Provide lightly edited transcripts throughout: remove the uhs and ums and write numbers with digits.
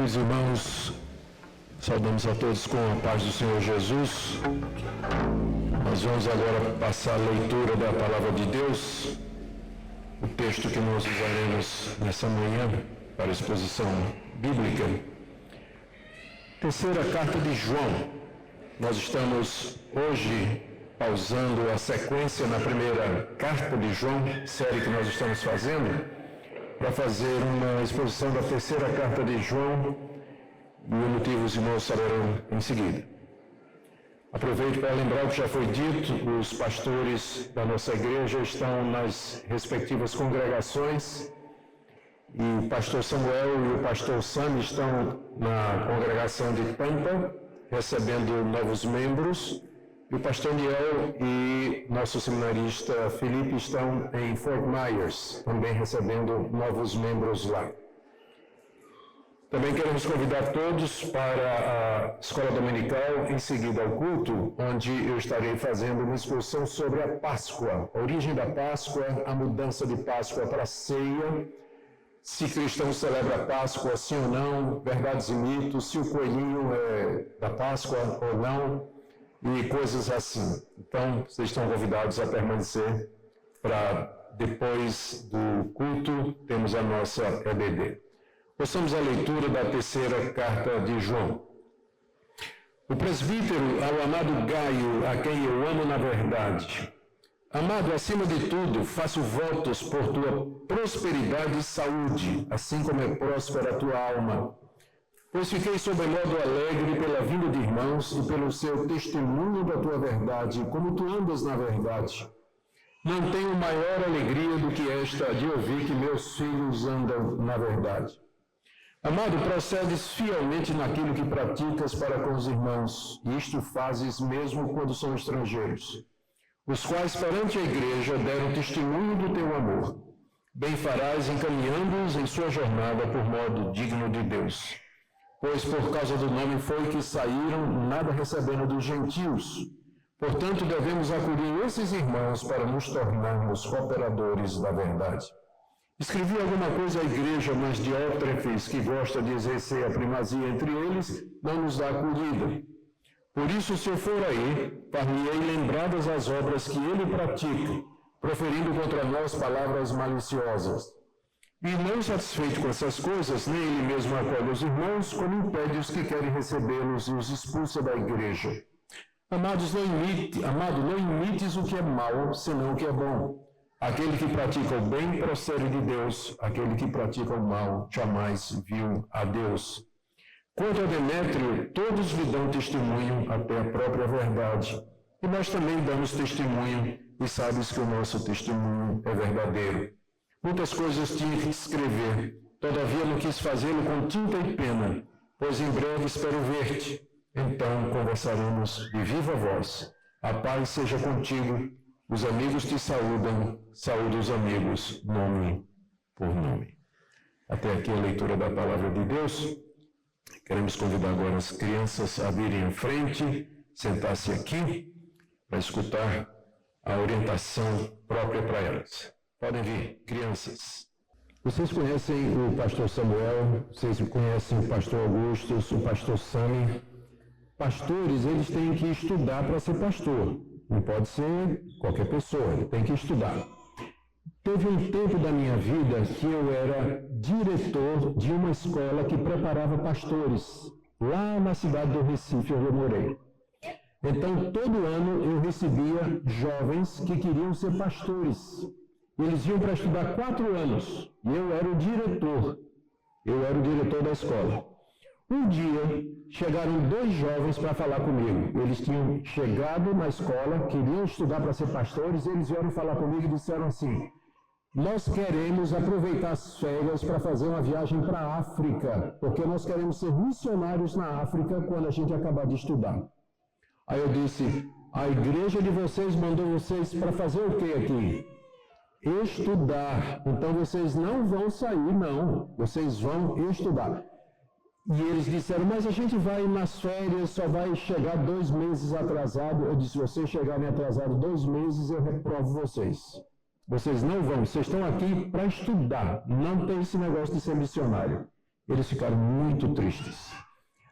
Queridos irmãos, saudamos a todos com a paz do Senhor Jesus. Nós vamos agora passar a leitura da Palavra de Deus, o texto que nós usaremos nessa manhã para a exposição bíblica. Terceira carta de João. Nós estamos hoje pausando a sequência na primeira carta de João, série que nós estamos fazendo, para fazer uma exposição da terceira carta de João, e o motivo os irmãos saberão em seguida. Aproveito para lembrar o que já foi dito: os pastores da nossa igreja estão nas respectivas congregações, e o pastor Samuel e o pastor Sam estão na congregação de Tampa, recebendo novos membros, e o pastor Niel e nosso seminarista Felipe estão em Fort Myers, também recebendo novos membros lá. Também queremos convidar todos para a escola dominical, em seguida ao culto, onde eu estarei fazendo uma exposição sobre a Páscoa, a origem da Páscoa, a mudança de Páscoa para a ceia, se cristão celebra a Páscoa, sim ou não, verdades e mitos, se o coelhinho é da Páscoa ou não, e coisas assim. Então, vocês estão convidados a permanecer para depois do culto, temos a nossa EBD. Ouçamos a leitura da terceira carta de João. O presbítero ao amado Gaio, a quem eu amo na verdade. Amado, acima de tudo, faço votos por tua prosperidade e saúde, assim como é próspera a tua alma. Pois fiquei sobremodo alegre pela vinda de irmãos e pelo seu testemunho da tua verdade, como tu andas na verdade. Não tenho maior alegria do que esta de ouvir que meus filhos andam na verdade. Amado, procedes fielmente naquilo que praticas para com os irmãos, e isto fazes mesmo quando são estrangeiros, os quais perante a igreja deram testemunho do teu amor. Bem farás encaminhando-os em sua jornada por modo digno de Deus. Pois por causa do nome foi que saíram, nada recebendo dos gentios. Portanto, devemos acudir esses irmãos para nos tornarmos cooperadores da verdade. Escrevi alguma coisa à igreja, mas Diótrefes, que gosta de exercer a primazia entre eles, não nos dá acolhida. Por isso, se eu for aí, far-me-ei lembradas as obras que ele pratica, proferindo contra nós palavras maliciosas. E não satisfeito com essas coisas, nem ele mesmo acolhe os irmãos, como impede os que querem recebê-los e os expulsa da igreja. Amados, não imites o que é mau, senão o que é bom. Aquele que pratica o bem procede de Deus, aquele que pratica o mal jamais viu a Deus. Quanto a Demétrio, todos lhe dão testemunho até a própria verdade. E nós também damos testemunho, e sabes que o nosso testemunho é verdadeiro. Muitas coisas tinha que escrever, todavia não quis fazê-lo com tinta e pena, pois em breve espero ver-te. Então conversaremos de viva voz. A paz seja contigo, os amigos te saúdam, saúda os amigos, nome por nome. Até aqui a leitura da Palavra de Deus. Queremos convidar agora as crianças a virem à frente, sentar-se aqui, para escutar a orientação própria para elas. Podem vir, crianças. Vocês conhecem o pastor Samuel, vocês conhecem o pastor Augustus, o pastor Sami. Pastores, eles têm que estudar para ser pastor. Não pode ser qualquer pessoa, ele tem que estudar. Teve um tempo da minha vida que eu era diretor de uma escola que preparava pastores, lá na cidade do Recife, onde eu morei. Então, todo ano eu recebia jovens que queriam ser pastores. Eles iam para estudar 4 anos, e eu era o diretor da escola. Um dia, chegaram 2 jovens para falar comigo. Eles tinham chegado na escola, queriam estudar para ser pastores, eles vieram falar comigo e disseram assim: nós queremos aproveitar as férias para fazer uma viagem para a África, porque nós queremos ser missionários na África quando a gente acabar de estudar. Aí eu disse: a igreja de vocês mandou vocês para fazer o que aqui? Estudar. Então vocês não vão sair, não. Vocês vão estudar. E eles disseram: mas a gente vai nas férias, só vai chegar 2 meses atrasado. Eu disse: se vocês chegarem atrasados 2 meses, eu reprovo vocês. Vocês não vão, vocês estão aqui para estudar. Não tem esse negócio de ser missionário. Eles ficaram muito tristes.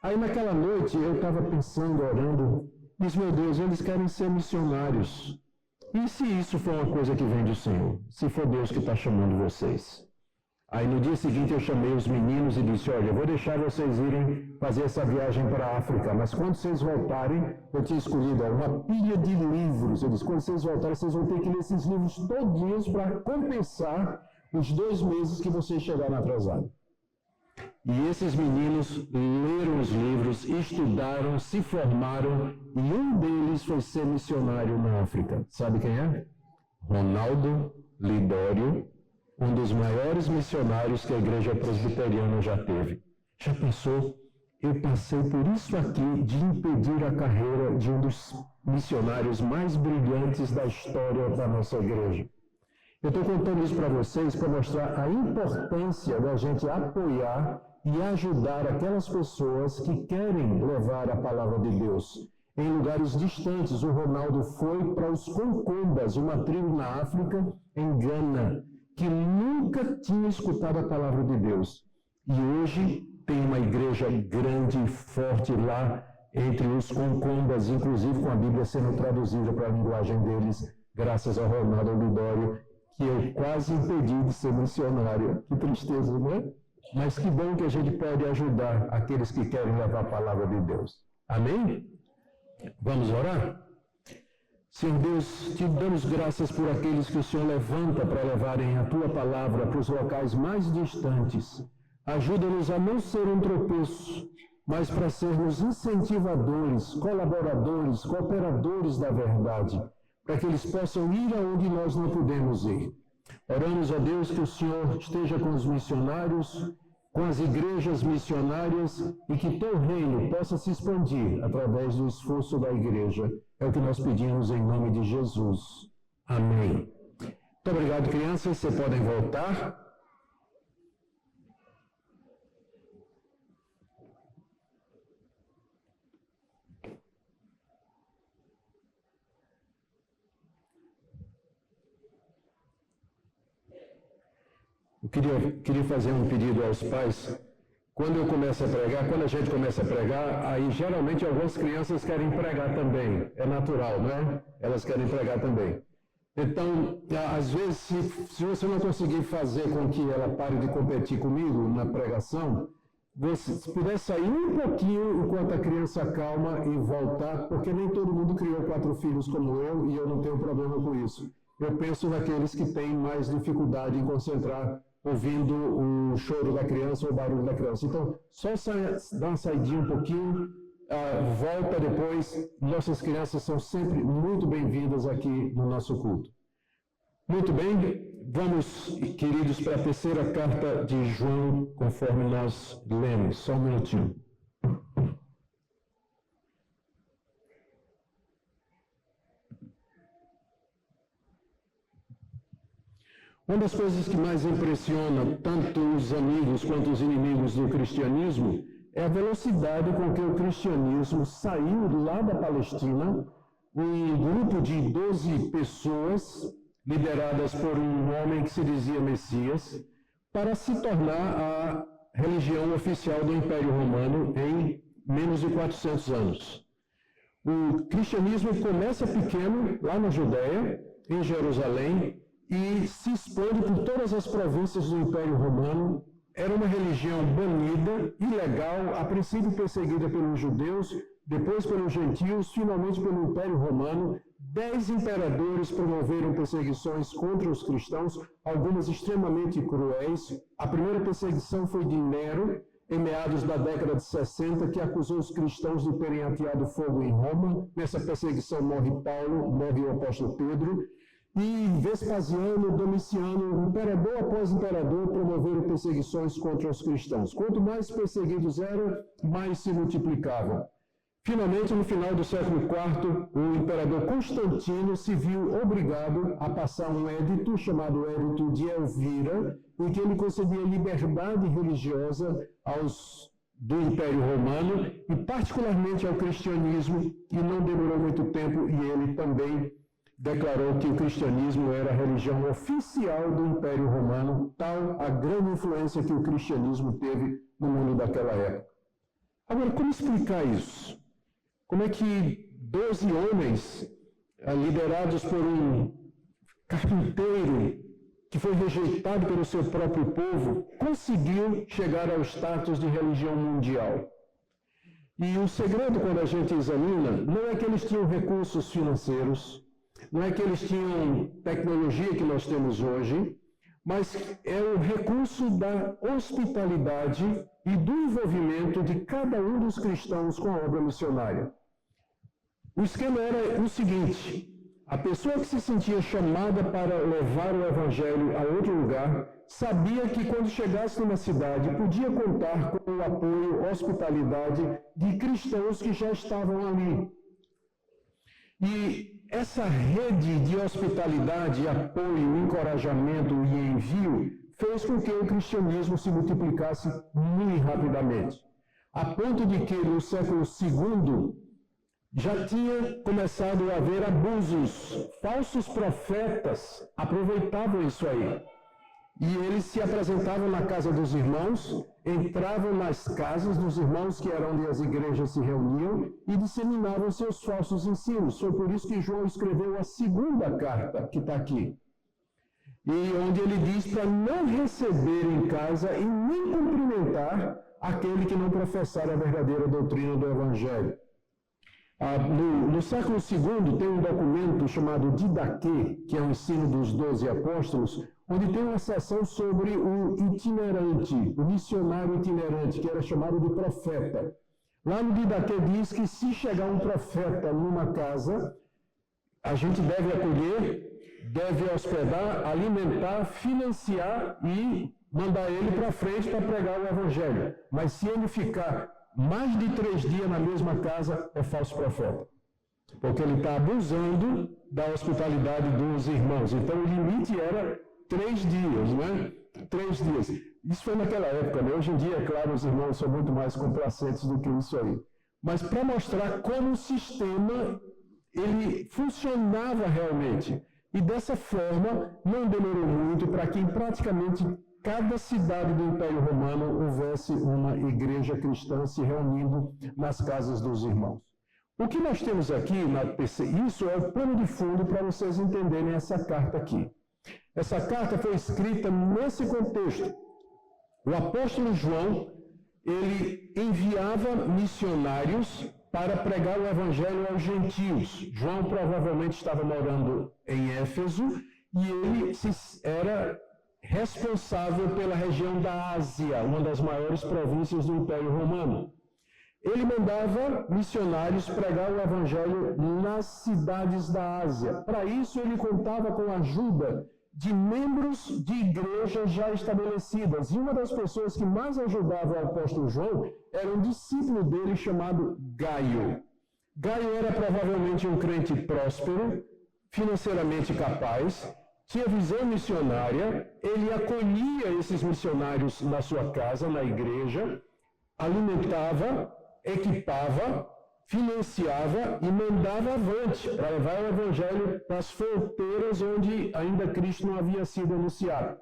Aí naquela noite eu estava pensando, orando, disse, meu Deus, eles querem ser missionários. E se isso for uma coisa que vem do Senhor? Se for Deus que está chamando vocês? Aí no dia seguinte eu chamei os meninos e disse, olha, eu vou deixar vocês irem fazer essa viagem para a África, mas quando vocês voltarem, eu tinha escolhido uma pilha de livros. Eu disse, quando vocês voltarem, vocês vão ter que ler esses livros todinhos para compensar os 2 meses que vocês chegaram atrasados. E esses meninos leram os livros, estudaram, se formaram, e um deles foi ser missionário na África. Sabe quem é? Ronaldo Lidório, um dos maiores missionários que a igreja presbiteriana já teve. Já pensou? Eu passei por isso aqui de impedir a carreira de um dos missionários mais brilhantes da história da nossa igreja. Eu estou contando isso para vocês para mostrar a importância da gente apoiar e ajudar aquelas pessoas que querem levar a palavra de Deus em lugares distantes. O Ronaldo foi para os Concombas, uma tribo na África, em Gana, que nunca tinha escutado a palavra de Deus. E hoje tem uma igreja grande e forte lá entre os Concombas, inclusive com a Bíblia sendo traduzida para a linguagem deles, graças ao Ronaldo Lidório, que eu quase impedi de ser missionário. Que tristeza, não é? Mas que bom que a gente pode ajudar aqueles que querem levar a palavra de Deus. Amém? Vamos orar? Senhor Deus, te damos graças por aqueles que o Senhor levanta para levarem a Tua palavra para os locais mais distantes. Ajuda-nos a não ser um tropeço, mas para sermos incentivadores, colaboradores, cooperadores da verdade, para que eles possam ir aonde nós não podemos ir. Oramos a Deus que o Senhor esteja com os missionários, com as igrejas missionárias e que teu reino possa se expandir através do esforço da igreja. É o que nós pedimos em nome de Jesus. Amém. Muito obrigado, crianças. Vocês podem voltar. Eu queria fazer um pedido aos pais. Quando eu começo a pregar, quando a gente começa a pregar, aí geralmente algumas crianças querem pregar também. É natural, não é? Elas querem pregar também. Então, às vezes, se você não conseguir fazer com que ela pare de competir comigo na pregação, se puder sair um pouquinho enquanto a criança calma e voltar, porque nem todo mundo criou 4 filhos como eu e eu não tenho problema com isso. Eu penso naqueles que têm mais dificuldade em concentrar ouvindo o choro da criança ou o barulho da criança. Então, só dá uma saidinha um pouquinho, volta depois. Nossas crianças são sempre muito bem-vindas aqui no nosso culto. Muito bem, vamos, queridos, para a terceira carta de João, conforme nós lemos. Só um minutinho. Uma das coisas que mais impressiona tanto os amigos quanto os inimigos do cristianismo é a velocidade com que o cristianismo saiu lá da Palestina, um grupo de 12 pessoas, lideradas por um homem que se dizia Messias, para se tornar a religião oficial do Império Romano em menos de 400 anos. O cristianismo começa pequeno, lá na Judéia, em Jerusalém, e se expande por todas as províncias do Império Romano. Era uma religião banida, ilegal, a princípio perseguida pelos judeus, depois pelos gentios, finalmente pelo Império Romano. 10 imperadores promoveram perseguições contra os cristãos, algumas extremamente cruéis. A primeira perseguição foi de Nero, em meados da década de 60, que acusou os cristãos de terem ateado fogo em Roma. Nessa perseguição morre Paulo, morre o apóstolo Pedro. E Vespasiano, Domiciano, imperador após imperador, promoveram perseguições contra os cristãos. Quanto mais perseguidos eram, mais se multiplicavam. Finalmente, no final do século IV, o imperador Constantino se viu obrigado a passar um edito chamado Edito de Elvira, em que ele concedia liberdade religiosa do Império Romano, e particularmente ao cristianismo, e não demorou muito tempo, e ele também declarou que o cristianismo era a religião oficial do Império Romano, tal a grande influência que o cristianismo teve no mundo daquela época. Agora, como explicar isso? Como é que 12 homens, liderados por um carpinteiro que foi rejeitado pelo seu próprio povo, conseguiu chegar ao status de religião mundial? E o segredo, quando a gente examina, não é que eles tinham recursos financeiros, não é que eles tinham tecnologia que nós temos hoje, mas é o recurso da hospitalidade e do envolvimento de cada um dos cristãos com a obra missionária. O esquema era o seguinte: a pessoa que se sentia chamada para levar o evangelho a outro lugar, sabia que quando chegasse numa cidade, podia contar com o apoio, hospitalidade de cristãos que já estavam ali. E essa rede de hospitalidade, apoio, encorajamento e envio fez com que o cristianismo se multiplicasse muito rapidamente, a ponto de que no século II já tinha começado a haver abusos. Falsos profetas aproveitavam isso aí. E eles se apresentavam na casa dos irmãos, entravam nas casas dos irmãos, que era onde as igrejas se reuniam, e disseminavam seus falsos ensinos. Foi por isso que João escreveu a segunda carta, que está aqui. E onde ele diz para não receber em casa e nem cumprimentar aquele que não professar a verdadeira doutrina do Evangelho. No século II tem um documento chamado Didaquê, que é o ensino dos 12 apóstolos, onde tem uma seção sobre o itinerante, o missionário itinerante, que era chamado de profeta. Lá no Didaquê diz que se chegar um profeta numa casa, a gente deve acolher, deve hospedar, alimentar, financiar e mandar ele para frente para pregar o Evangelho. Mas se ele ficar mais de 3 dias na mesma casa, é falso profeta. Porque ele está abusando da hospitalidade dos irmãos. Então o limite era 3 dias, né? 3 dias. Isso foi naquela época, né? Hoje em dia, é claro, os irmãos são muito mais complacentes do que isso aí. Mas para mostrar como o sistema ele funcionava realmente. E dessa forma, não demorou muito para que em praticamente cada cidade do Império Romano houvesse uma igreja cristã se reunindo nas casas dos irmãos. O que nós temos aqui, isso é o pano de fundo para vocês entenderem essa carta aqui. Essa carta foi escrita nesse contexto. O apóstolo João, ele enviava missionários para pregar o evangelho aos gentios. João provavelmente estava morando em Éfeso e ele era responsável pela região da Ásia, uma das maiores províncias do Império Romano. Ele mandava missionários pregar o evangelho nas cidades da Ásia. Para isso, ele contava com a ajuda de membros de igrejas já estabelecidas. E uma das pessoas que mais ajudava o apóstolo João era um discípulo dele chamado Gaio. Gaio era provavelmente um crente próspero, financeiramente capaz, tinha visão missionária, ele acolhia esses missionários na sua casa, na igreja, alimentava, equipava, financiava e mandava avante para levar o evangelho para as fronteiras onde ainda Cristo não havia sido anunciado.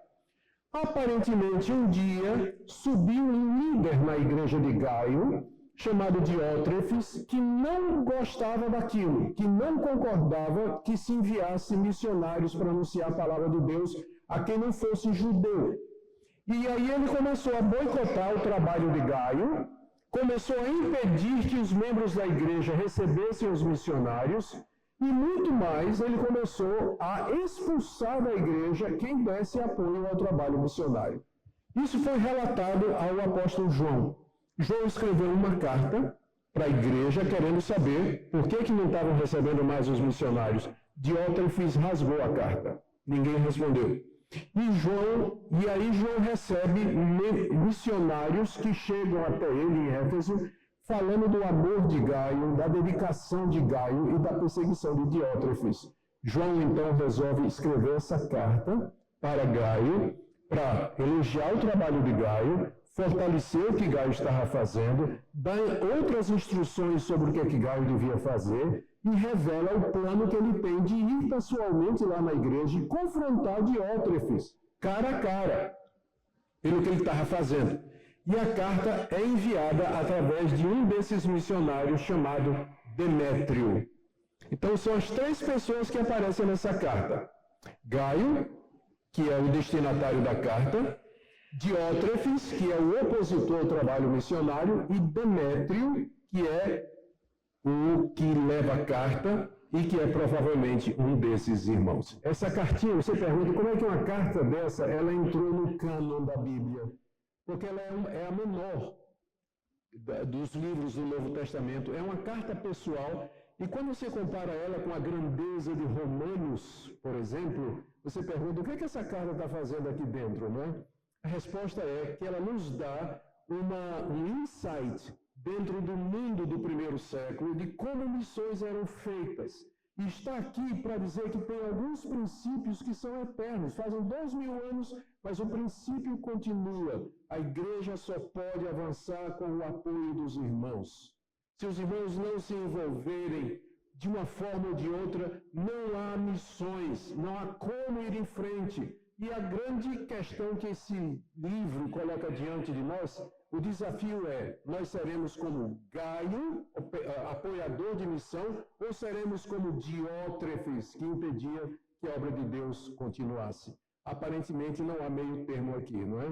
Aparentemente, um dia, subiu um líder na igreja de Gaio, chamado Diótrefes, que não gostava daquilo, que não concordava que se enviasse missionários para anunciar a palavra de Deus a quem não fosse judeu. E aí ele começou a boicotar o trabalho de Gaio, começou a impedir que os membros da igreja recebessem os missionários, e muito mais, ele começou a expulsar da igreja quem desse apoio ao trabalho missionário. Isso foi relatado ao apóstolo João. João escreveu uma carta para a igreja querendo saber por que não estavam recebendo mais os missionários. Diótrefes rasgou a carta. Ninguém respondeu. E aí João recebe missionários que chegam até ele em Éfeso, falando do amor de Gaio, da dedicação de Gaio e da perseguição de Diótrefes. João então resolve escrever essa carta para Gaio, para elogiar o trabalho de Gaio, fortalecer o que Gaio estava fazendo, dar outras instruções sobre o que Gaio devia fazer e revela o plano que ele tem de ir pessoalmente lá na igreja e confrontar Diótrefes, cara a cara, pelo que ele estava fazendo. E a carta é enviada através de um desses missionários chamado Demétrio. Então são as 3 pessoas que aparecem nessa carta. Gaio, que é o destinatário da carta, Diótrefes, que é o opositor ao trabalho missionário, e Demétrio, que é o que leva a carta e que é provavelmente um desses irmãos. Essa cartinha, você pergunta, como é que uma carta dessa ela entrou no cânon da Bíblia? Porque ela é a menor dos livros do Novo Testamento. É uma carta pessoal. E quando você compara ela com a grandeza de Romanos, por exemplo, você pergunta, o que é que essa carta está fazendo aqui dentro, né? A resposta é que ela nos dá um insight dentro do mundo do primeiro século de como missões eram feitas. E está aqui para dizer que tem alguns princípios que são eternos. Fazem 2000 anos, mas o princípio continua. A igreja só pode avançar com o apoio dos irmãos. Se os irmãos não se envolverem de uma forma ou de outra, não há missões, não há como ir em frente. E a grande questão que esse livro coloca diante de nós, o desafio é, nós seremos como Gaio, apoiador de missão, ou seremos como Diótrefes, que impedia que a obra de Deus continuasse? Aparentemente não há meio termo aqui, não é?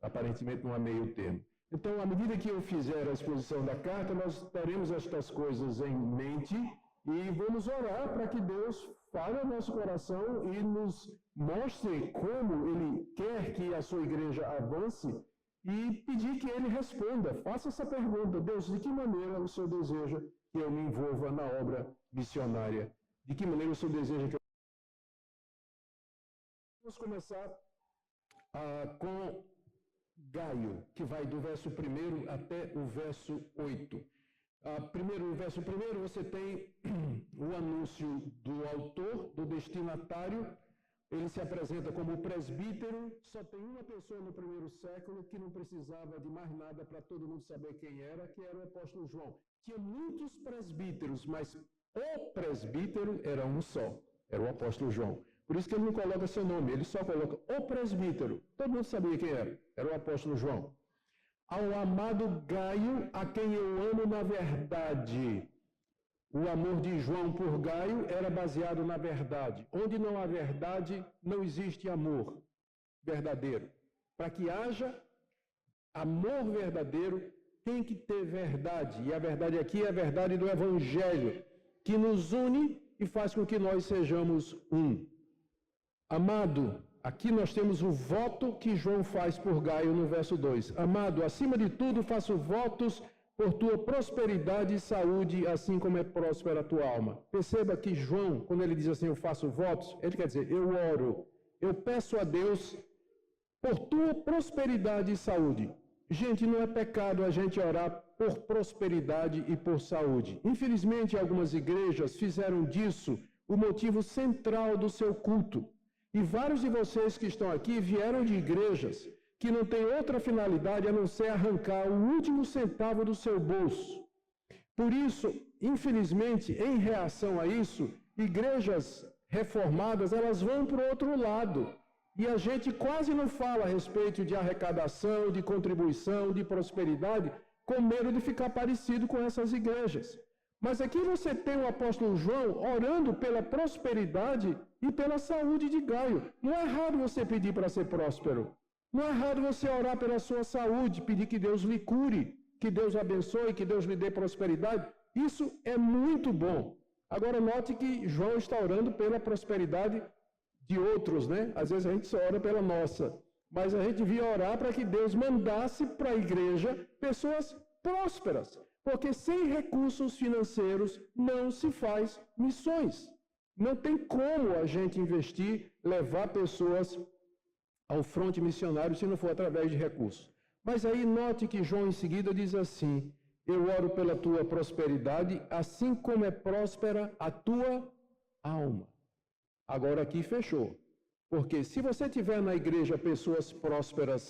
Aparentemente não há meio termo. Então, à medida que eu fizer a exposição da carta, nós teremos estas coisas em mente e vamos orar para que Deus fale ao nosso coração e nos mostre como Ele quer que a sua igreja avance e pedir que Ele responda. Faça essa pergunta: Deus, de que maneira o Senhor deseja que eu me envolva na obra missionária? De que maneira o Senhor deseja que eu... Vamos começar com Gaio, que vai do verso 1 até o verso 8. Primeiro, no verso 1, você tem o anúncio do autor, do destinatário. Ele se apresenta como presbítero. Só tem uma pessoa no primeiro século que não precisava de mais nada para todo mundo saber quem era, que era o apóstolo João. Tinha muitos presbíteros, mas o presbítero era um só, era o apóstolo João. Por isso que ele não coloca seu nome, ele só coloca o presbítero. Todo mundo sabia quem era o apóstolo João. Ao amado Gaio, a quem eu amo na verdade. O amor de João por Gaio era baseado na verdade. Onde não há verdade, não existe amor verdadeiro. Para que haja amor verdadeiro, tem que ter verdade. E a verdade aqui é a verdade do Evangelho, que nos une e faz com que nós sejamos um. Amado, aqui nós temos o voto que João faz por Gaio no verso 2. Amado, acima de tudo faço votos por tua prosperidade e saúde, assim como é próspera a tua alma. Perceba que João, quando ele diz assim, eu faço votos, ele quer dizer, eu oro, eu peço a Deus por tua prosperidade e saúde. Gente, não é pecado a gente orar por prosperidade e por saúde. Infelizmente, algumas igrejas fizeram disso o motivo central do seu culto. E vários de vocês que estão aqui vieram de igrejas que não têm outra finalidade a não ser arrancar o último centavo do seu bolso. Por isso, infelizmente, em reação a isso, igrejas reformadas, elas vão para o outro lado. E a gente quase não fala a respeito de arrecadação, de contribuição, de prosperidade, com medo de ficar parecido com essas igrejas. Mas aqui você tem o apóstolo João orando pela prosperidade e pela saúde de Gaio. Não é errado você pedir para ser próspero. Não é errado você orar pela sua saúde, pedir que Deus lhe cure, que Deus abençoe, que Deus lhe dê prosperidade. Isso é muito bom. Agora note que João está orando pela prosperidade de outros, né? Às vezes a gente só ora pela nossa. Mas a gente devia orar para que Deus mandasse para a igreja pessoas prósperas. Porque sem recursos financeiros não se faz missões. Não tem como a gente investir, levar pessoas ao fronte missionário se não for através de recursos. Mas aí note que João em seguida diz assim, eu oro pela tua prosperidade, assim como é próspera a tua alma. Agora aqui fechou. Porque se você tiver na igreja pessoas prósperas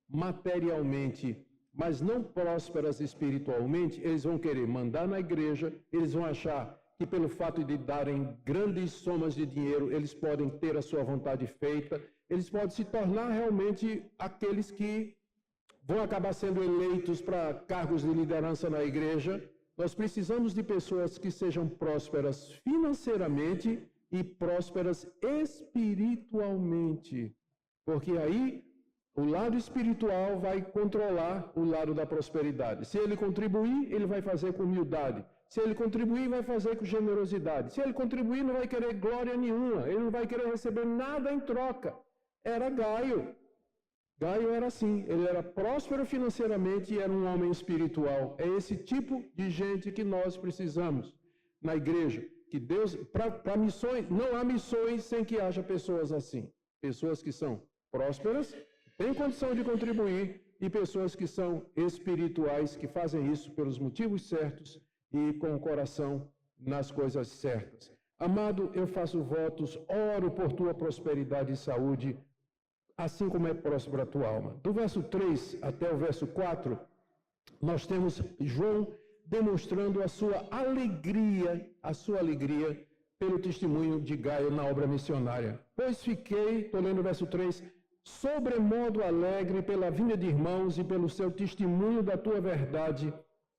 materialmente, mas não prósperas espiritualmente, eles vão querer mandar na igreja, eles vão achar que pelo fato de darem grandes somas de dinheiro, eles podem ter a sua vontade feita, eles podem se tornar realmente aqueles que vão acabar sendo eleitos para cargos de liderança na igreja. Nós precisamos de pessoas que sejam prósperas financeiramente e prósperas espiritualmente, porque aí o lado espiritual vai controlar o lado da prosperidade. Se ele contribuir, ele vai fazer com humildade. Se ele contribuir, vai fazer com generosidade. Se ele contribuir, não vai querer glória nenhuma. Ele não vai querer receber nada em troca. Era Gaio. Gaio era assim. Ele era próspero financeiramente e era um homem espiritual. É esse tipo de gente que nós precisamos na igreja. Que Deus, para missões, não há missões sem que haja pessoas assim. Pessoas que são prósperas, têm condição de contribuir, e pessoas que são espirituais, que fazem isso pelos motivos certos e com o coração nas coisas certas. Amado, eu faço votos, oro por tua prosperidade e saúde, assim como é próspera a tua alma. Do verso 3 até o verso 4, nós temos João demonstrando a sua alegria pelo testemunho de Gaio na obra missionária. Pois fiquei, estou lendo o verso 3, sobremodo alegre pela vinda de irmãos e pelo seu testemunho da tua verdade,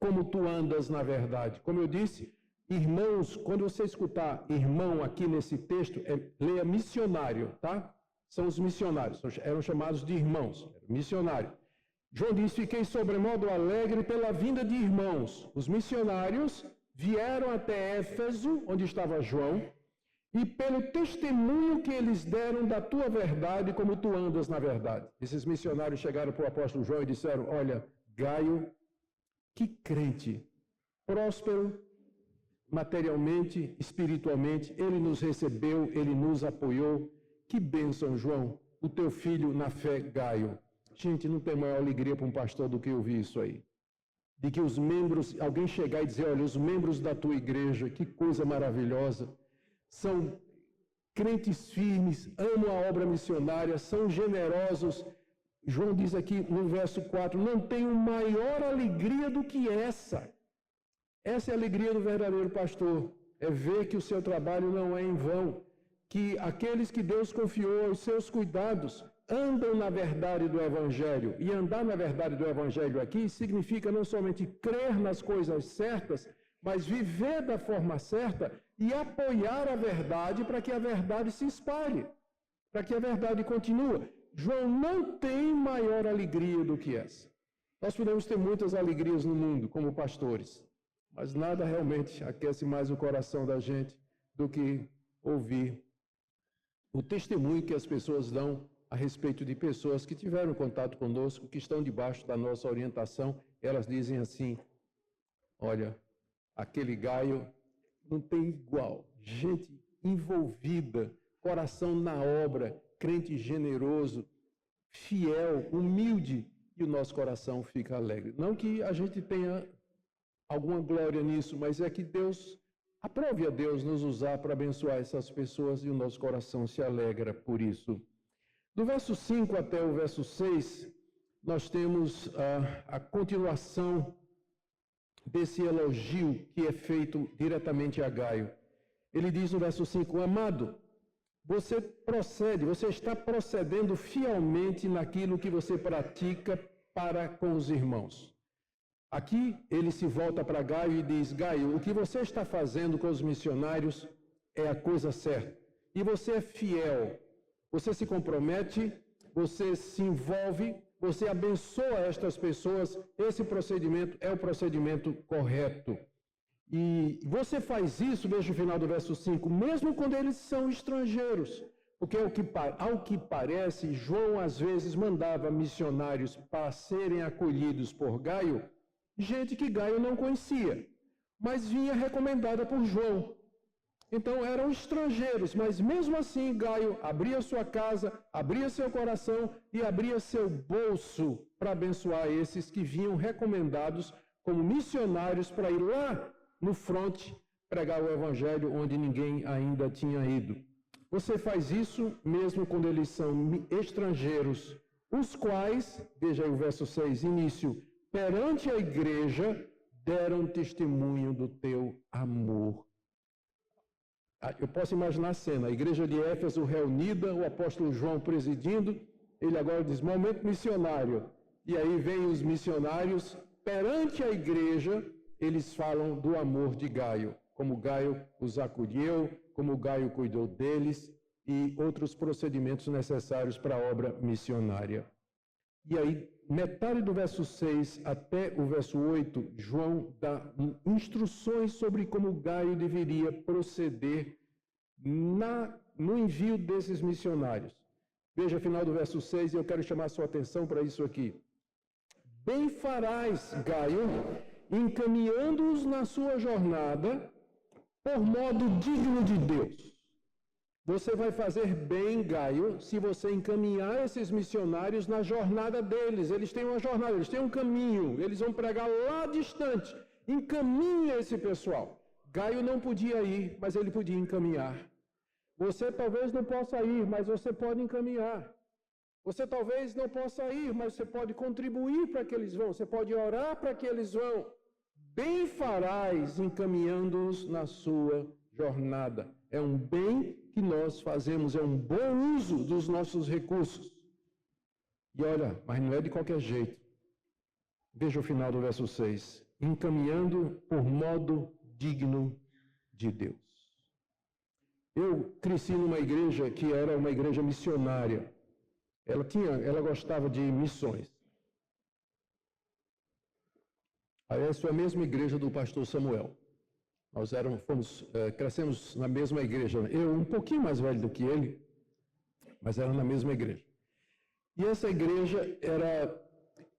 como tu andas na verdade. Como eu disse, irmãos, quando você escutar irmão aqui nesse texto, leia missionário, tá? São os missionários, eram chamados de irmãos, missionário. João diz, fiquei sobremodo alegre pela vinda de irmãos. Os missionários vieram até Éfeso, onde estava João, e pelo testemunho que eles deram da tua verdade, como tu andas na verdade. Esses missionários chegaram para o apóstolo João e disseram, olha, Gaio, que crente, próspero materialmente, espiritualmente, ele nos recebeu, ele nos apoiou. Que bênção, João, o teu filho na fé, Gaio. Gente, não tem maior alegria para um pastor do que ouvir isso aí. De que os membros, alguém chegar e dizer, olha, os membros da tua igreja, que coisa maravilhosa, são crentes firmes, amam a obra missionária, são generosos. João diz aqui no verso 4, não tenho maior alegria do que essa. Essa é a alegria do verdadeiro pastor, é ver que o seu trabalho não é em vão, que aqueles que Deus confiou os seus cuidados andam na verdade do Evangelho. E andar na verdade do Evangelho aqui significa não somente crer nas coisas certas, mas viver da forma certa e apoiar a verdade para que a verdade se espalhe, para que a verdade continue. João não tem maior alegria do que essa. Nós podemos ter muitas alegrias no mundo como pastores, mas nada realmente aquece mais o coração da gente do que ouvir o testemunho que as pessoas dão a respeito de pessoas que tiveram contato conosco, que estão debaixo da nossa orientação. Elas dizem assim, olha, aquele Gaio não tem igual, gente envolvida, coração na obra, crente generoso, fiel, humilde, e o nosso coração fica alegre. Não que a gente tenha alguma glória nisso, mas é que Deus, aprove a Deus nos usar para abençoar essas pessoas e o nosso coração se alegra por isso. Do verso 5 até o verso 6, nós temos a continuação desse elogio que é feito diretamente a Gaio. Ele diz no verso 5, amado, você está procedendo fielmente naquilo que você pratica para com os irmãos. Aqui ele se volta para Gaio e diz, Gaio, o que você está fazendo com os missionários é a coisa certa. E você é fiel, você se compromete, você se envolve, você abençoa estas pessoas, esse procedimento é o procedimento correto. E você faz isso, veja o final do verso 5, mesmo quando eles são estrangeiros. Porque ao que parece, João às vezes mandava missionários para serem acolhidos por Gaio, gente que Gaio não conhecia, mas vinha recomendada por João. Então eram estrangeiros, mas mesmo assim Gaio abria sua casa, abria seu coração e abria seu bolso para abençoar esses que vinham recomendados como missionários para ir lá no fronte pregar o evangelho onde ninguém ainda tinha ido. Você faz isso mesmo quando eles são estrangeiros, os quais, veja aí o verso 6, início, perante a igreja deram testemunho do teu amor. Eu posso imaginar a cena, a igreja de Éfeso reunida, o apóstolo João presidindo, ele agora diz, momento missionário. E aí vem os missionários, perante a igreja, eles falam do amor de Gaio, como Gaio os acolheu, como Gaio cuidou deles e outros procedimentos necessários para a obra missionária. E aí, metade do verso 6 até o verso 8, João dá instruções sobre como Gaio deveria proceder no envio desses missionários. Veja o final do verso 6 e eu quero chamar a sua atenção para isso aqui. Bem farás, Gaio, encaminhando-os na sua jornada por modo digno de Deus. Você vai fazer bem, Gaio, se você encaminhar esses missionários na jornada deles. Eles têm uma jornada, eles têm um caminho, eles vão pregar lá distante. Encaminha esse pessoal. Gaio não podia ir, mas ele podia encaminhar. Você talvez não possa ir, mas você pode encaminhar. Você talvez não possa ir, mas você pode contribuir para que eles vão. Você pode orar para que eles vão. Bem farás encaminhando-os na sua jornada. É um bem que nós fazemos, é um bom uso dos nossos recursos. E olha, mas não é de qualquer jeito. Veja o final do verso 6. Encaminhando por modo digno de Deus. Eu cresci numa igreja que era uma igreja missionária. Ela gostava de missões. Essa é a mesma igreja do pastor Samuel. Nós crescemos na mesma igreja. Eu um pouquinho mais velho do que ele, mas era na mesma igreja. E essa igreja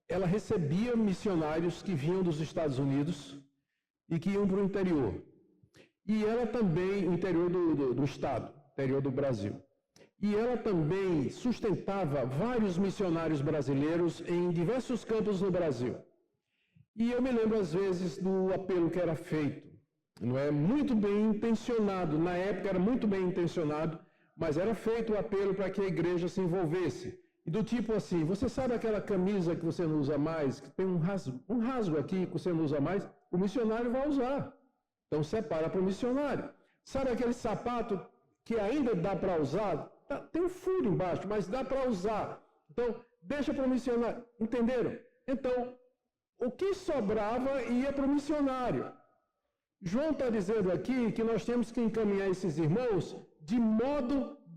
ela recebia missionários que vinham dos Estados Unidos e que iam para o interior. E ela também, o interior do estado, interior do Brasil. E ela também sustentava vários missionários brasileiros em diversos campos no Brasil. E eu me lembro, às vezes, do apelo que era feito. Não é muito bem intencionado. Na época era muito bem intencionado, mas era feito o apelo para que a igreja se envolvesse. E do tipo assim, você sabe aquela camisa que você não usa mais, que tem um rasgo aqui que você não usa mais? O missionário vai usar. Então separa para o missionário. Sabe aquele sapato que ainda dá para usar? Tem um furo embaixo, mas dá para usar. Então, deixa para o missionário. Entenderam? Então, o que sobrava ia para o missionário. João está dizendo aqui que nós temos que encaminhar esses irmãos de modo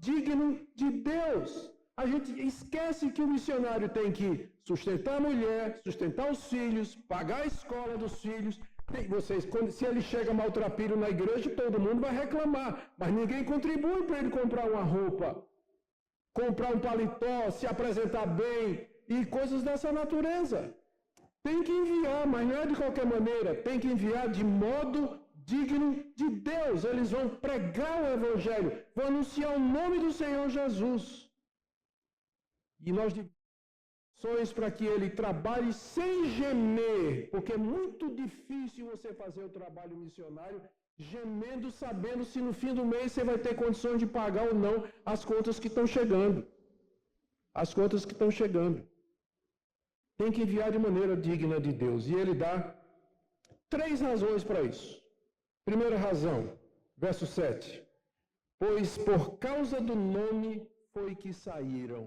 digno de Deus. A gente esquece que o missionário tem que sustentar a mulher, sustentar os filhos, pagar a escola dos filhos. Se ele chega maltrapilho na igreja, todo mundo vai reclamar. Mas ninguém contribui para ele comprar uma roupa, comprar um paletó, se apresentar bem e coisas dessa natureza. Tem que enviar, mas não é de qualquer maneira. Tem que enviar de modo digno de Deus. Eles vão pregar o Evangelho, vão anunciar o nome do Senhor Jesus. E nós devemos para que ele trabalhe sem gemer, porque é muito difícil você fazer o trabalho missionário gemendo, sabendo se no fim do mês você vai ter condições de pagar ou não as contas que estão chegando. As contas que estão chegando. Tem que enviar de maneira digna de Deus. E ele dá 3 razões para isso. Primeira razão, verso 7. Pois por causa do nome foi que saíram.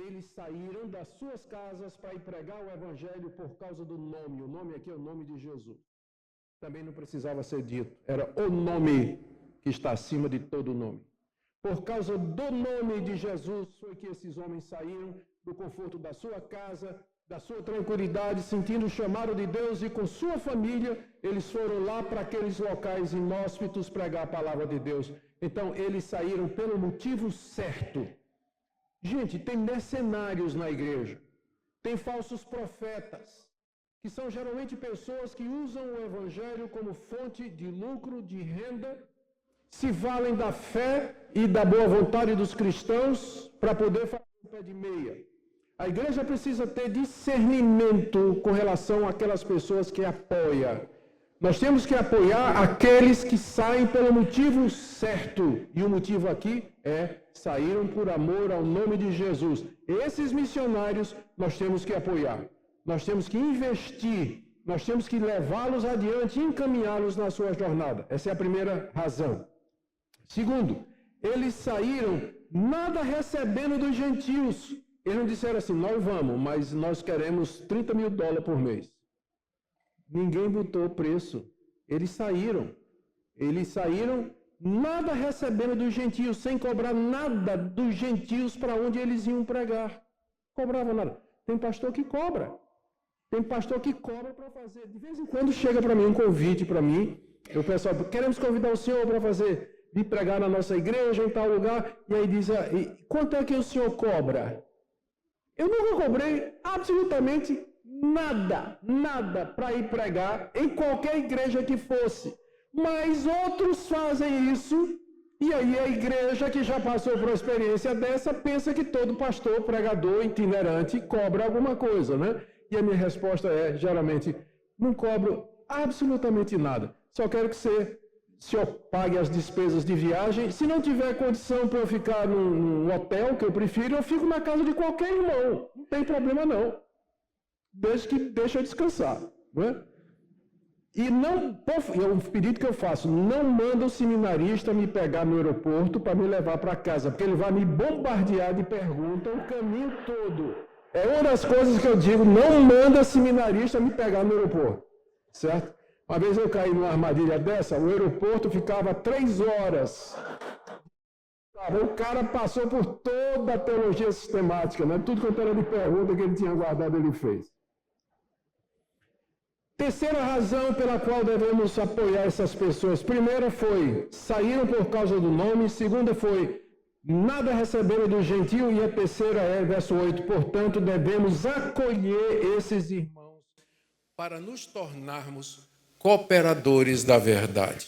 Eles saíram das suas casas para ir pregar o Evangelho por causa do nome. O nome aqui é o nome de Jesus. Também não precisava ser dito. Era o nome que está acima de todo nome. Por causa do nome de Jesus foi que esses homens saíram do conforto da sua casa, da sua tranquilidade, sentindo o chamado de Deus, e com sua família, eles foram lá para aqueles locais inóspitos pregar a palavra de Deus. Então, eles saíram pelo motivo certo. Gente, tem mercenários na igreja, tem falsos profetas, que são geralmente pessoas que usam o Evangelho como fonte de lucro, de renda, se valem da fé e da boa vontade dos cristãos para poder fazer um pé de meia. A igreja precisa ter discernimento com relação àquelas pessoas que apoia. Nós temos que apoiar aqueles que saem pelo motivo certo. E o motivo aqui saíram por amor ao nome de Jesus. Esses missionários nós temos que apoiar. Nós temos que investir. Nós temos que levá-los adiante e encaminhá-los na sua jornada. Essa é a primeira razão. Segundo, eles saíram nada recebendo dos gentios. Eles não disseram assim, nós vamos, mas nós queremos $30 mil por mês. Ninguém botou preço. Eles saíram. Nada recebendo dos gentios, sem cobrar nada dos gentios para onde eles iam pregar. Cobrava nada. Tem pastor que cobra. Tem pastor que cobra para fazer. De vez em quando chega para mim um convite para mim. O pessoal, queremos convidar o senhor para de pregar na nossa igreja, em tal lugar. E aí diz, quanto é que o senhor cobra? Eu nunca cobrei absolutamente nada para ir pregar em qualquer igreja que fosse. Mas outros fazem isso, e aí a igreja que já passou por uma experiência dessa pensa que todo pastor, pregador, itinerante cobra alguma coisa, né? E a minha resposta é, geralmente, não cobro absolutamente nada. Só quero que o senhor pague as despesas de viagem. Se não tiver condição para eu ficar num hotel, que eu prefiro, eu fico na casa de qualquer irmão. Não tem problema não. Deixa eu descansar, não é? E é um pedido que eu faço, não manda o seminarista me pegar no aeroporto para me levar para casa, porque ele vai me bombardear de perguntas o caminho todo. É uma das coisas que eu digo, não manda seminarista me pegar no aeroporto, certo? Uma vez eu caí numa armadilha dessa, o aeroporto ficava 3 horas. O cara passou por toda a teologia sistemática, né? Tudo quanto era de pergunta que ele tinha guardado, ele fez. Terceira razão pela qual devemos apoiar essas pessoas. Primeira foi, saíram por causa do nome. Segunda foi, nada receberam do gentio. E a terceira é, verso 8, portanto, devemos acolher esses irmãos para nos tornarmos cooperadores da verdade.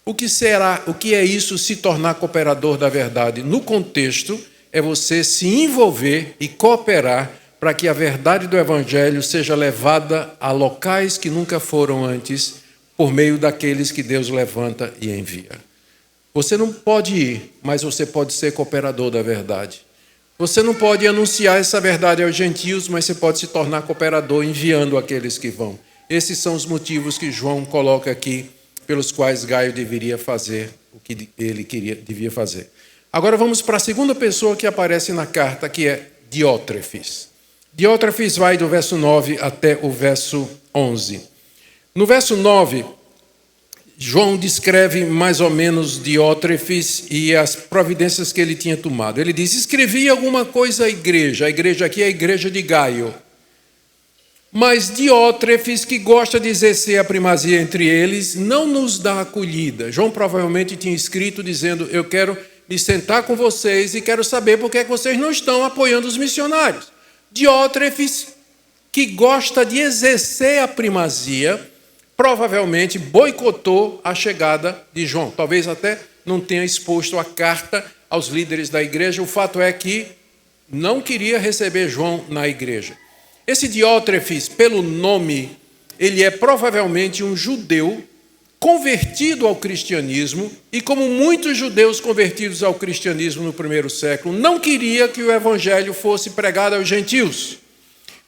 O que é isso, se tornar cooperador da verdade? No contexto, é você se envolver e cooperar para que a verdade do Evangelho seja levada a locais que nunca foram antes, por meio daqueles que Deus levanta e envia. Você não pode ir, mas você pode ser cooperador da verdade. Você não pode anunciar essa verdade aos gentios, mas você pode se tornar cooperador enviando aqueles que vão. Esses são os motivos que João coloca aqui, pelos quais Gaio deveria fazer o que ele devia fazer. Agora vamos para a segunda pessoa que aparece na carta, que é Diótrefes. Diótrefes vai do verso 9 até o verso 11. No verso 9, João descreve mais ou menos Diótrefes e as providências que ele tinha tomado. Ele diz, escrevi alguma coisa à igreja. A igreja aqui é a igreja de Gaio. Mas Diótrefes, que gosta de exercer a primazia entre eles, não nos dá acolhida. João provavelmente tinha escrito dizendo, eu quero me sentar com vocês e quero saber por que é que vocês não estão apoiando os missionários. Diótrefes, que gosta de exercer a primazia, provavelmente boicotou a chegada de João. Talvez até não tenha exposto a carta aos líderes da igreja. O fato é que não queria receber João na igreja. Esse Diótrefes, pelo nome, ele é provavelmente um judeu convertido ao cristianismo e, como muitos judeus convertidos ao cristianismo no primeiro século, não queria que o evangelho fosse pregado aos gentios.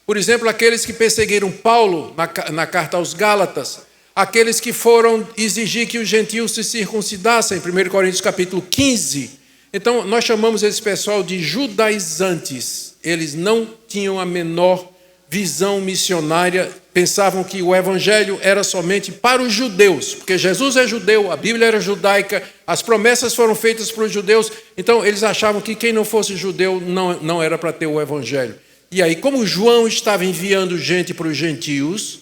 Por exemplo, aqueles que perseguiram Paulo na carta aos Gálatas, aqueles que foram exigir que os gentios se circuncidassem, 1 Coríntios capítulo 15. Então, nós chamamos esse pessoal de judaizantes. Eles não tinham a menor visão missionária, pensavam que o evangelho era somente para os judeus, porque Jesus é judeu, a Bíblia era judaica, as promessas foram feitas para os judeus, então eles achavam que quem não fosse judeu não era para ter o evangelho. E aí, como João estava enviando gente para os gentios,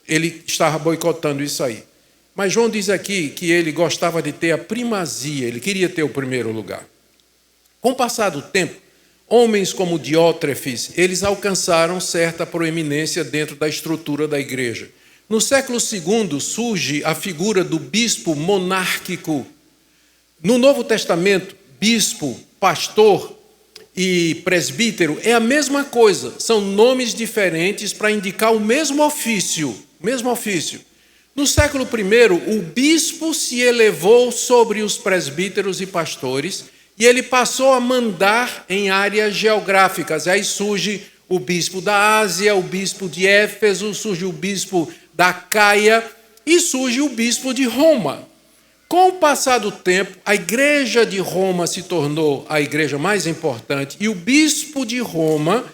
ele estava boicotando isso aí. Mas João diz aqui que ele gostava de ter a primazia, ele queria ter o primeiro lugar. Com o passar do tempo, homens como Diótrefes, eles alcançaram certa proeminência dentro da estrutura da igreja. No século II surge a figura do bispo monárquico. No Novo Testamento, bispo, pastor e presbítero é a mesma coisa. São nomes diferentes para indicar o mesmo ofício. No século I, o bispo se elevou sobre os presbíteros e pastores e ele passou a mandar em áreas geográficas. Aí surge o bispo da Ásia, o bispo de Éfeso, surge o bispo da Caia e surge o bispo de Roma. Com o passar do tempo, a igreja de Roma se tornou a igreja mais importante e o bispo de Roma,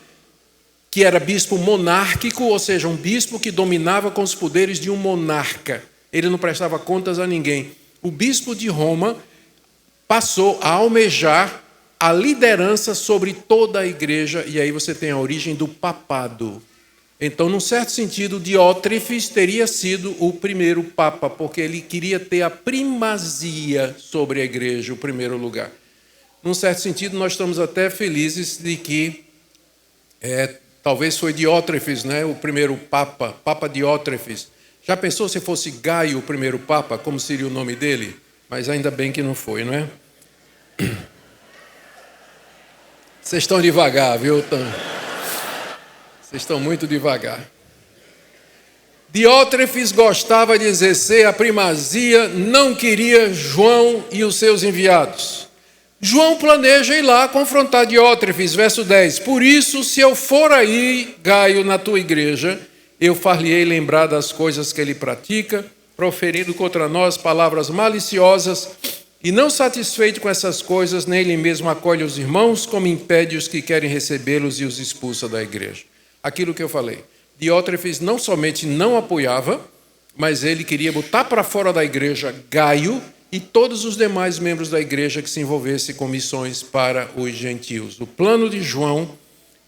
que era bispo monárquico, ou seja, um bispo que dominava com os poderes de um monarca. Ele não prestava contas a ninguém. O bispo de Roma passou a almejar a liderança sobre toda a igreja, e aí você tem a origem do papado. Então, num certo sentido, Diótrefes teria sido o primeiro papa, porque ele queria ter a primazia sobre a igreja, o primeiro lugar. Num certo sentido, nós estamos até felizes de que talvez foi Diótrefes, né, o primeiro papa, Papa Diótrefes. Já pensou se fosse Gaio o primeiro papa, como seria o nome dele? Mas ainda bem que não foi, não é? Vocês estão devagar, viu? Vocês estão muito devagar. Diótrefes gostava de exercer a primazia, não queria João e os seus enviados. João planeja ir lá confrontar Diótrefes, verso 10. Por isso, se eu for aí, Gaio, na tua igreja, eu far-lhe-ei lembrar das coisas que ele pratica, proferindo contra nós palavras maliciosas, e não satisfeito com essas coisas, nem ele mesmo acolhe os irmãos, como impede os que querem recebê-los e os expulsa da igreja. Aquilo que eu falei. Diótrefes não somente não apoiava, mas ele queria botar para fora da igreja Gaio e todos os demais membros da igreja que se envolvessem com missões para os gentios. O plano de João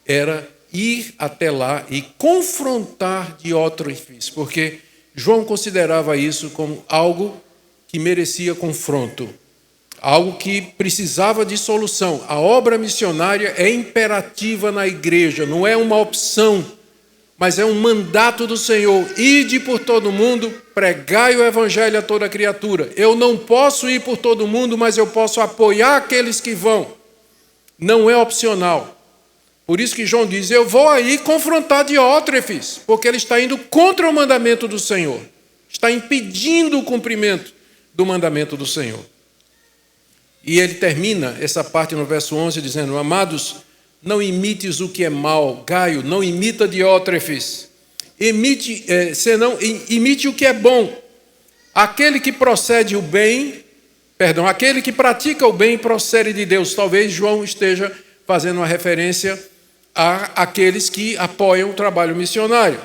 era ir até lá e confrontar Diótrefes, porque João considerava isso como algo que merecia confronto, algo que precisava de solução. A obra missionária é imperativa na igreja, não é uma opção, mas é um mandato do Senhor. Ide por todo mundo, pregai o evangelho a toda criatura. Eu não posso ir por todo mundo, mas eu posso apoiar aqueles que vão. Não é opcional. Por isso que João diz, eu vou aí confrontar Diótrefes, porque ele está indo contra o mandamento do Senhor. Está impedindo o cumprimento do mandamento do Senhor. E ele termina essa parte no verso 11 dizendo, amados, não imites o que é mal. Gaio, não imita Diótrefes. Imite o que é bom. Aquele que pratica o bem procede de Deus. Talvez João esteja fazendo uma referência àqueles que apoiam o trabalho missionário.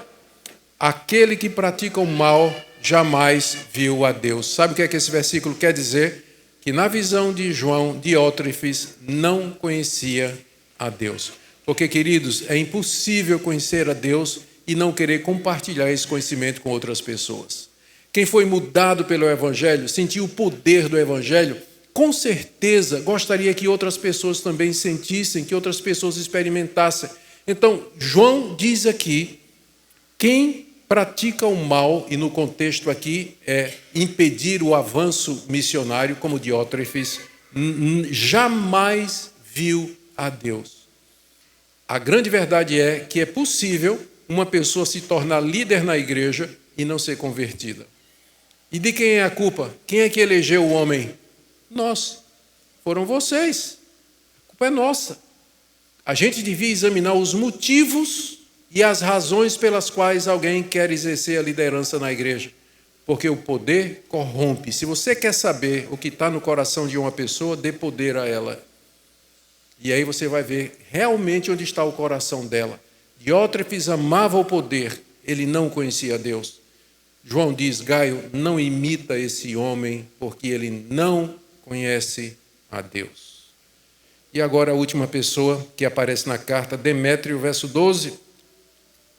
Aquele que pratica o mal jamais viu a Deus. Sabe o que é que esse versículo quer dizer? Que na visão de João, Diótrefes não conhecia a Deus. Porque, queridos, é impossível conhecer a Deus e não querer compartilhar esse conhecimento com outras pessoas. Quem foi mudado pelo Evangelho, sentiu o poder do Evangelho, com certeza gostaria que outras pessoas também sentissem, que outras pessoas experimentassem. Então, João diz aqui, quem pratica o mal, e no contexto aqui é impedir o avanço missionário, como Diótrefes, jamais viu a Deus. A grande verdade é que é possível uma pessoa se tornar líder na igreja e não ser convertida. E de quem é a culpa? Quem é que elegeu o homem? Nós. Foram vocês. A culpa é nossa. A gente devia examinar os motivos e as razões pelas quais alguém quer exercer a liderança na igreja. Porque o poder corrompe. Se você quer saber o que está no coração de uma pessoa, dê poder a ela. E aí você vai ver realmente onde está o coração dela. Diótrefes amava o poder, ele não conhecia Deus. João diz, Gaio, não imita esse homem, porque ele não conhece a Deus. E agora a última pessoa que aparece na carta, Demétrio, verso 12.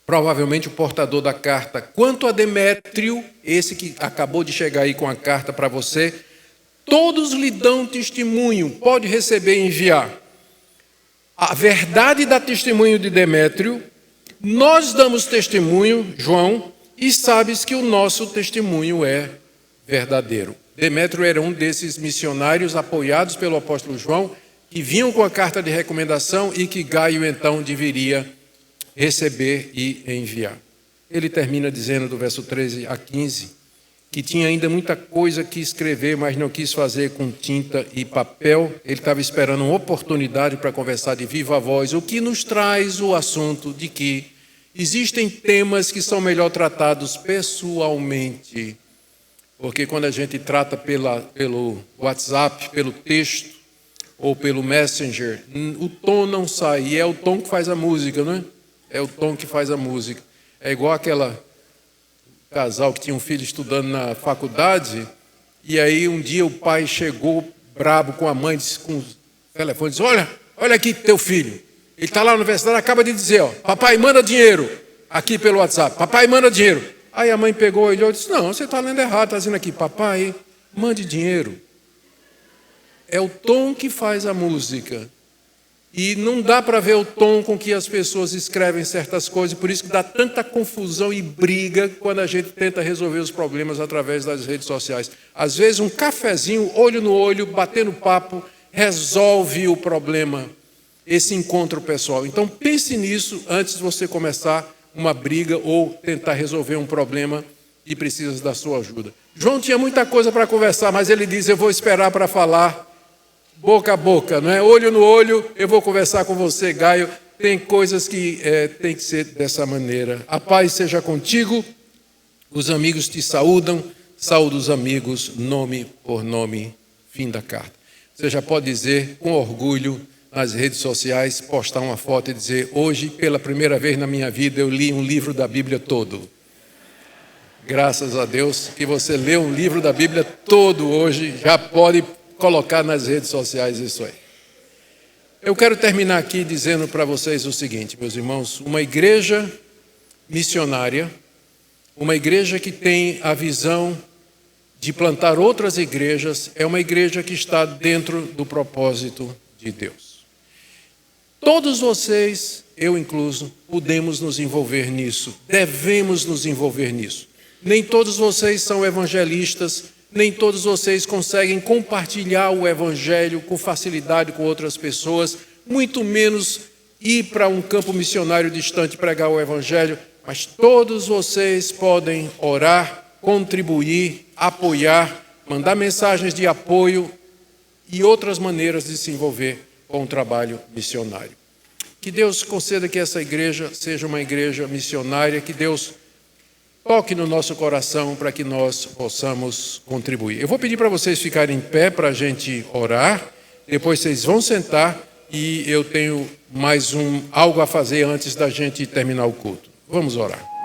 Provavelmente o portador da carta. Quanto a Demétrio, esse que acabou de chegar aí com a carta para você, todos lhe dão testemunho, pode receber e enviar. A verdade dá testemunho de Demétrio, nós damos testemunho, João, e sabes que o nosso testemunho é verdadeiro. Demétrio era um desses missionários apoiados pelo apóstolo João, que vinham com a carta de recomendação e que Gaio então deveria receber e enviar. Ele termina dizendo do verso 13 a 15, que tinha ainda muita coisa que escrever, mas não quis fazer com tinta e papel. Ele estava esperando uma oportunidade para conversar de viva voz, o que nos traz o assunto de que existem temas que são melhor tratados pessoalmente. porque quando a gente trata pelo WhatsApp, pelo texto ou pelo Messenger, o tom não sai, e é o tom que faz a música, não é? É o tom que faz a música. É igual aquela casal que tinha um filho estudando na faculdade, e aí um dia o pai chegou brabo com a mãe, disse, com o telefone, disse, olha aqui teu filho, ele está lá na universidade, acaba de dizer, ó, papai manda dinheiro, aqui pelo WhatsApp, papai manda dinheiro. Aí a mãe pegou, olhou e disse, não, você está lendo errado, está dizendo aqui, papai, mande dinheiro. É o tom que faz a música. E não dá para ver o tom com que as pessoas escrevem certas coisas, por isso que dá tanta confusão e briga quando a gente tenta resolver os problemas através das redes sociais. Às vezes um cafezinho, olho no olho, batendo papo, resolve o problema, esse encontro pessoal. Então pense nisso antes de você começar uma briga ou tentar resolver um problema e precisa da sua ajuda. João tinha muita coisa para conversar, mas ele diz, eu vou esperar para falar boca a boca, não é? Olho no olho, eu vou conversar com você, Gaio. Tem coisas que tem que ser dessa maneira. A paz seja contigo, os amigos te saúdam, saúda os amigos, nome por nome, fim da carta. Você já pode dizer com orgulho nas redes sociais, postar uma foto e dizer, hoje, pela primeira vez na minha vida, eu li um livro da Bíblia todo. Graças a Deus que você leu um livro da Bíblia todo hoje, já pode colocar nas redes sociais isso aí. Eu quero terminar aqui dizendo para vocês o seguinte, meus irmãos, uma igreja missionária, uma igreja que tem a visão de plantar outras igrejas, é uma igreja que está dentro do propósito de Deus. Todos vocês, eu incluso, podemos nos envolver nisso, devemos nos envolver nisso. Nem todos vocês são evangelistas, nem todos vocês conseguem compartilhar o evangelho com facilidade com outras pessoas, muito menos ir para um campo missionário distante pregar o evangelho, mas todos vocês podem orar, contribuir, apoiar, mandar mensagens de apoio e outras maneiras de se envolver com o trabalho missionário. Que Deus conceda que essa igreja seja uma igreja missionária, que Deus toque no nosso coração para que nós possamos contribuir. Eu vou pedir para vocês ficarem em pé para a gente orar, depois vocês vão sentar e eu tenho mais algo a fazer antes da gente terminar o culto. Vamos orar.